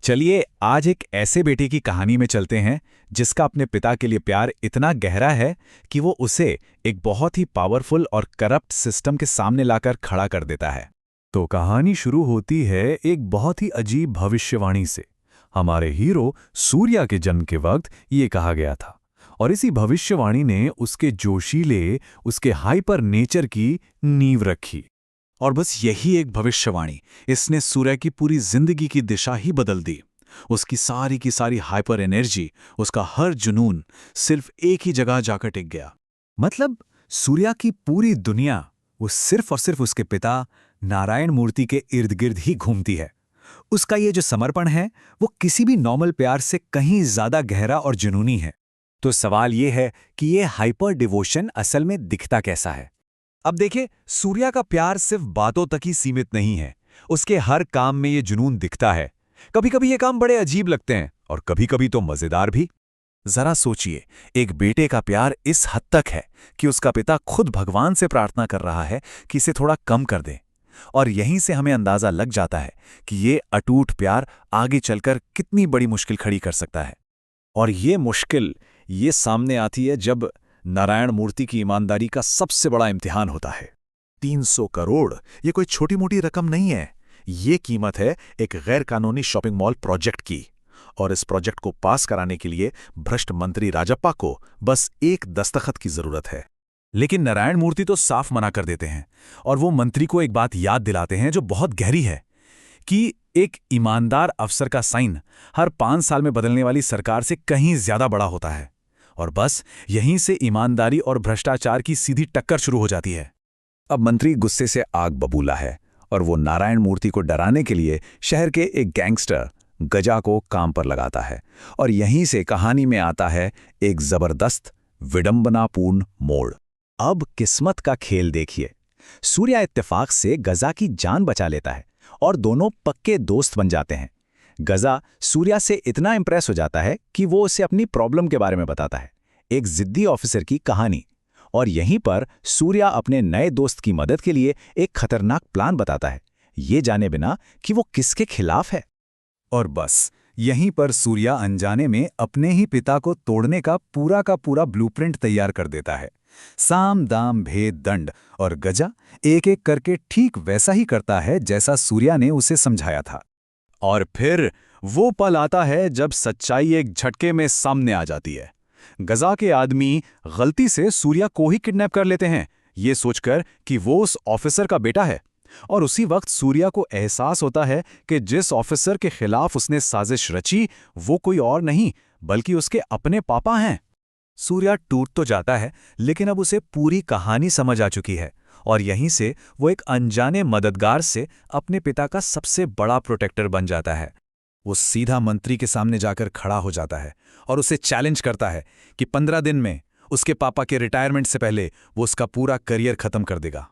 चलिए आज एक ऐसे बेटे की कहानी में चलते हैं जिसका अपने पिता के लिए प्यार इतना गहरा है कि वो उसे एक बहुत ही पावरफुल और करप्ट सिस्टम के सामने लाकर खड़ा कर देता है। तो कहानी शुरू होती है एक बहुत ही अजीब भविष्यवाणी से। हमारे हीरो सूर्या के जन्म के वक्त ये कहा गया था और इसी भविष्यवाणी ने उसके जोशीले, उसके हाइपर नेचर की नींव रखी। और बस यही एक भविष्यवाणी इसने सूर्या की पूरी जिंदगी की दिशा ही बदल दी। उसकी सारी की सारी हाइपर एनर्जी, उसका हर जुनून सिर्फ एक ही जगह जाकर टिक गया। मतलब सूर्या की पूरी दुनिया वो सिर्फ और सिर्फ उसके पिता नारायण मूर्ति के इर्द गिर्द ही घूमती है। उसका ये जो समर्पण है वो किसी भी नॉर्मल प्यार से कहीं ज्यादा गहरा और जुनूनी है। तो सवाल ये है कि ये हाइपर डिवोशन असल में दिखता कैसा है। अब देखिए, सूर्या का प्यार सिर्फ बातों तक ही सीमित नहीं है, उसके हर काम में ये जुनून दिखता है। कभी कभी ये काम बड़े अजीब लगते हैं और कभी कभी तो मजेदार भी। जरा सोचिए, एक बेटे का प्यार इस हद तक है कि उसका पिता खुद भगवान से प्रार्थना कर रहा है कि इसे थोड़ा कम कर दे। और यहीं से हमें अंदाजा लग जाता है कि ये अटूट प्यार आगे चलकर कितनी बड़ी मुश्किल खड़ी कर सकता है। और ये मुश्किल ये सामने आती है जब नारायण मूर्ति की ईमानदारी का सबसे बड़ा इम्तिहान होता है। 300 करोड़ ये कोई छोटी मोटी रकम नहीं है। ये कीमत है एक गैर कानूनी शॉपिंग मॉल प्रोजेक्ट की। और इस प्रोजेक्ट को पास कराने के लिए भ्रष्ट मंत्री राजप्पा को बस एक दस्तखत की जरूरत है। लेकिन नारायण मूर्ति तो साफ मना कर देते हैं और वो मंत्री को एक बात याद दिलाते हैं जो बहुत गहरी है कि एक ईमानदार अफसर का साइन हर 5 साल में बदलने वाली सरकार से कहीं ज्यादा बड़ा होता है। और बस यहीं से ईमानदारी और भ्रष्टाचार की सीधी टक्कर शुरू हो जाती है। अब मंत्री गुस्से से आग बबूला है और वो नारायण मूर्ति को डराने के लिए शहर के एक गैंगस्टर गजा को काम पर लगाता है। और यहीं से कहानी में आता है एक जबरदस्त विडंबनापूर्ण मोड़। अब किस्मत का खेल देखिए। सूर्या इत्तेफाक से गजा की जान बचा लेता है और दोनों पक्के दोस्त बन जाते हैं। गजा सूर्या से इतना इंप्रेस हो जाता है कि वो उसे अपनी प्रॉब्लम के बारे में बताता है, एक जिद्दी ऑफिसर की कहानी। और यहीं पर सूर्या अपने नए दोस्त की मदद के लिए एक खतरनाक प्लान बताता है, ये जाने बिना कि वो किसके खिलाफ है। और बस यहीं पर सूर्या अनजाने में अपने ही पिता को तोड़ने का पूरा ब्लूप्रिंट तैयार कर देता है। साम दाम भेद दंड। और गजा एक एक करके ठीक वैसा ही करता है जैसा सूर्या ने उसे समझाया था। और फिर वो पल आता है जब सच्चाई एक झटके में सामने आ जाती है। गजा के आदमी गलती से सूर्या को ही किडनैप कर लेते हैं, ये सोचकर कि वो उस ऑफिसर का बेटा है। और उसी वक्त सूर्या को एहसास होता है कि जिस ऑफिसर के खिलाफ उसने साजिश रची वो कोई और नहीं बल्कि उसके अपने पापा हैं। सूर्या टूट तो जाता है, लेकिन अब उसे पूरी कहानी समझ आ चुकी है और यहीं से वो एक अनजाने मददगार से अपने पिता का सबसे बड़ा प्रोटेक्टर बन जाता है। वो सीधा मंत्री के सामने जाकर खड़ा हो जाता है और उसे चैलेंज करता है कि 15 दिन में उसके पापा के रिटायरमेंट से पहले वो उसका पूरा करियर खत्म कर देगा।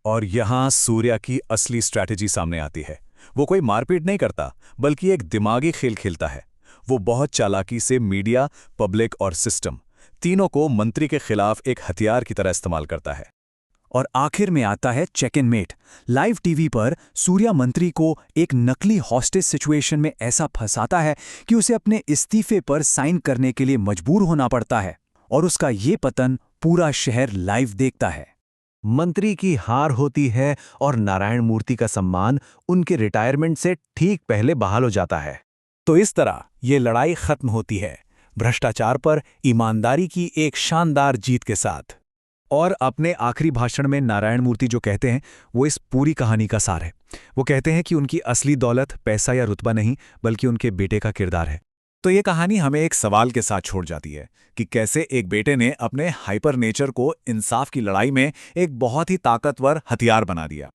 और यहां सूर्या की असली स्ट्रैटेजी सामने आती है। वो कोई मारपीट नहीं करता बल्कि एक दिमागी खेल खेलता है। वो बहुत चालाकी से मीडिया, पब्लिक और सिस्टम तीनों को मंत्री के खिलाफ एक हथियार की तरह इस्तेमाल करता है। और आखिर में आता है check in mate. Live TV पर सूर्या मंत्री को एक नकली हॉस्टेज सिचुएशन में ऐसा फंसाता है कि उसे अपने इस्तीफे पर साइन करने के लिए मजबूर होना पड़ता है। और उसका ये पतन पूरा शहर लाइव देखता है। मंत्री की हार होती है और नारायण मूर्ति का सम्मान उनके रिटायरमेंट से ठीक पहले बहाल हो जाता है। तो इस तरह ये लड़ाई खत्म होती है, भ्रष्टाचार पर ईमानदारी की एक शानदार जीत के साथ। और अपने आखिरी भाषण में नारायण मूर्ति जो कहते हैं वो इस पूरी कहानी का सार है। वो कहते हैं कि उनकी असली दौलत पैसा या रुतबा नहीं बल्कि उनके बेटे का किरदार है। तो ये कहानी हमें एक सवाल के साथ छोड़ जाती है कि कैसे एक बेटे ने अपने हाइपर नेचर को इंसाफ की लड़ाई में एक बहुत ही ताकतवर हथियार बना दिया।